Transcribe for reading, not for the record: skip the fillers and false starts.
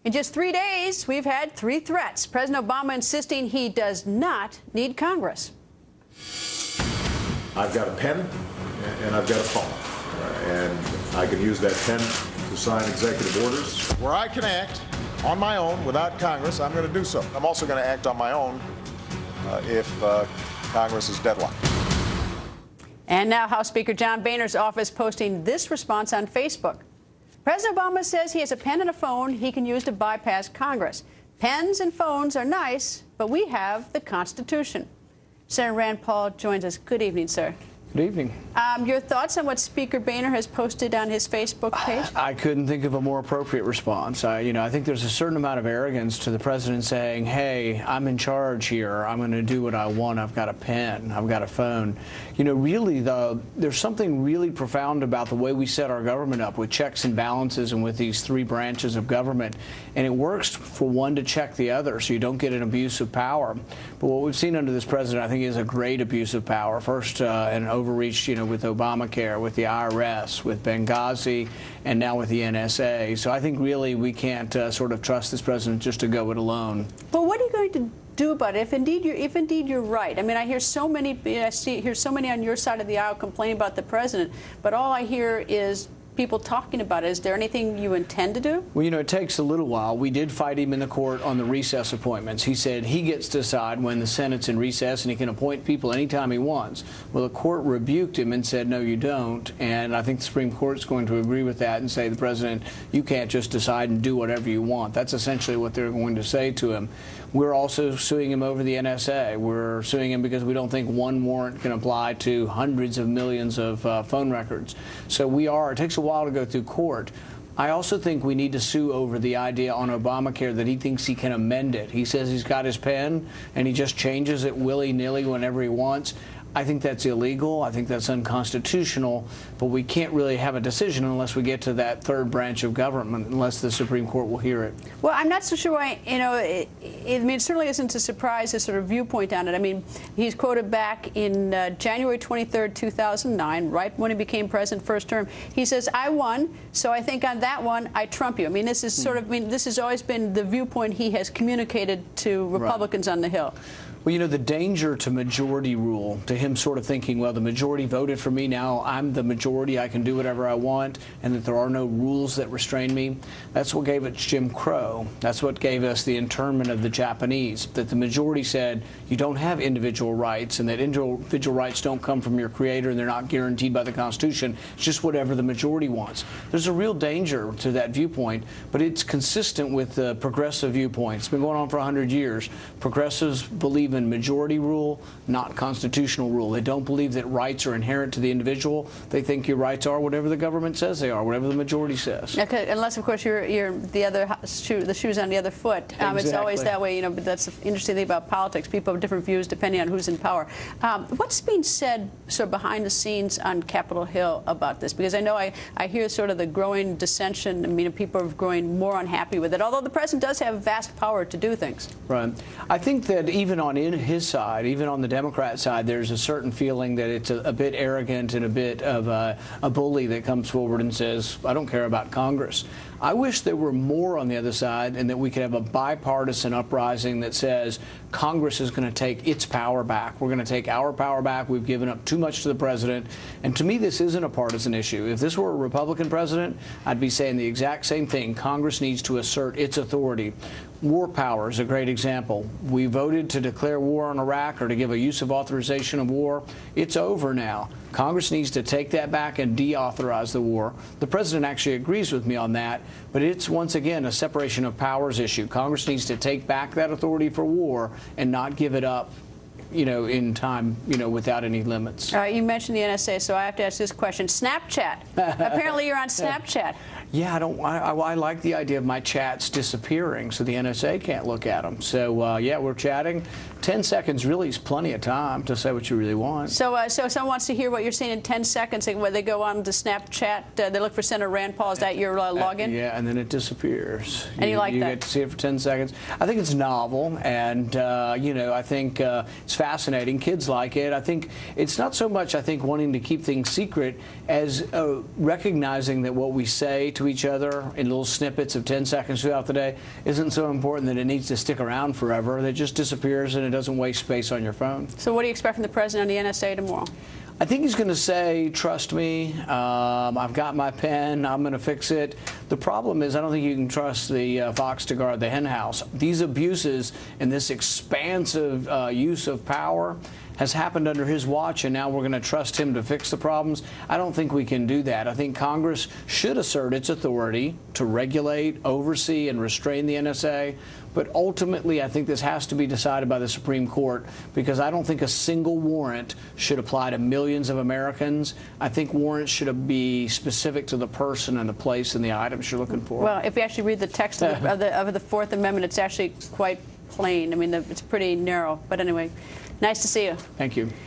In just 3 days, we've had 3 threats. President Obama insisting he does not need Congress. I've got a pen and I've got a phone. And I can use that pen to sign executive orders. Where I can act on my own without Congress, I'm going to do so. I'm also going to act on my own if Congress is deadlocked. And now House Speaker John Boehner's office posting this response on Facebook. President Obama says he has a pen and a phone he can use to bypass Congress. Pens and phones are nice, but we have the Constitution. Senator Rand Paul joins us. Good evening, sir. Good evening. Your thoughts on what Speaker Boehner has posted on his Facebook page? I couldn't think of a more appropriate response. I think there's a certain amount of arrogance to the president saying, hey, I'm in charge here. I'm going to do what I want. I've got a pen. I've got a phone. Really, there's something really profound about the way we set our government up with checks and balances and with these 3 branches of government. And it works for one to check the other so you don't get an abuse of power. But what we've seen under this president, I think, is a great abuse of power. First, an overreach, with Obamacare, with the IRS, with Benghazi, and now with the NSA. So I think really we can't sort of trust this president just to go it alone. But what are you going to do about it if indeed you're right? I mean, I hear so many, hear so many on your side of the aisle complaining about the president, but all I hear is people talking about it. Is there anything you intend to do? Well, it takes a little while. We did fight him in the court on the recess appointments. He said he gets to decide when the Senate's in recess and he can appoint people anytime he wants. Well, the court rebuked him and said, no, you don't. And I think the Supreme Court is going to agree with that and say, the president, you can't just decide and do whatever you want. That's essentially what they're going to say to him. We're also suing him over the NSA. We're suing him because we don't think one warrant can apply to hundreds of millions of phone records. So it takes a while to go through court. I also think we need to sue over the idea on Obamacare that he thinks he can amend it. He says he's got his pen and he just changes it willy-nilly whenever he wants. I think that's illegal. I think that's unconstitutional. But we can't really have a decision unless we get to that 3rd branch of government, unless the Supreme Court will hear it. Well, I'm not so sure why, it certainly isn't a surprise, this sort of viewpoint on it. I mean, he's quoted back in January 23rd, 2009, right when he became president, first term. He says, I won, so I think on that one, I trump you. I mean, this is this has always been the viewpoint he has communicated to Republicans on the Hill. Well, the danger to majority rule, to him sort of thinking, well, the majority voted for me, now I'm the majority, I can do whatever I want, and that there are no rules that restrain me, that's what gave us Jim Crow. That's what gave us the internment of the Japanese, that the majority said you don't have individual rights, and that individual rights don't come from your creator, and they're not guaranteed by the Constitution. It's just whatever the majority wants. There's a real danger to that viewpoint, but it's consistent with the progressive viewpoint. It's been going on for 100 years. Progressives believe in majority rule, not constitutional rule. They don't believe that rights are inherent to the individual. They think your rights are whatever the government says they are, whatever the majority says. Okay, unless of course you're the shoe's on the other foot. Exactly. It's always that way, but that's the interesting thing about politics. People have different views depending on who's in power. What's being said sort of behind the scenes on Capitol Hill about this? Because I know I hear sort of the growing dissension. I mean, people are growing more unhappy with it, although the president does have vast power to do things. Right. I think that even on his side, even on the Democrat side, there's a certain feeling that it's a bit arrogant and a bit of a bully that comes forward and says, I don't care about Congress. I wish there were more on the other side and that we could have a bipartisan uprising that says Congress is going to take its power back. We're going to take our power back. We've given up too much to the president. And to me, this isn't a partisan issue. If this were a Republican president, I'd be saying the exact same thing. Congress needs to assert its authority. War power is a great example. We voted to declare war on Iraq or to give a use of authorization of war. It's over now. Congress needs to take that back and deauthorize the war. The president actually agrees with me on that, but it's once again a separation of powers issue. Congress needs to take back that authority for war and not give it up, in time, without any limits. All right, you mentioned the NSA, so I have to ask this question. Snapchat. Apparently you're on Snapchat. Yeah, I like the idea of my chats disappearing so the NSA can't look at them. So, yeah, we're chatting. 10 seconds really is plenty of time to say what you really want. So so someone wants to hear what you're saying in 10 seconds. They go on to Snapchat, they look for Senator Rand Paul. Is that your login? Yeah, and then it disappears. And you like that? You get to see it for 10 seconds. I think it's novel, and, I think it's fascinating. Kids like it. I think it's not so much, wanting to keep things secret as recognizing that what we say to each other in little snippets of 10 seconds throughout the day isn't so important that it needs to stick around forever. It just disappears and it doesn't waste space on your phone. So what do you expect from the president on the NSA tomorrow? I think he's going to say, trust me, I've got my pen, I'm going to fix it. The problem is I don't think you can trust the fox to guard the hen house. These abuses and this expansive use of power has happened under his watch, and now we're going to trust him to fix the problems. I don't think we can do that. I think Congress should assert its authority to regulate, oversee, and restrain the NSA. But ultimately, I think this has to be decided by the Supreme Court, because I don't think a single warrant should apply to millions of Americans. I think warrants should be specific to the person and the place and the items you're looking for. Well, if you actually read the text of the Fourth Amendment, it's actually quite plain. I mean, it's pretty narrow. But anyway, nice to see you. Thank you.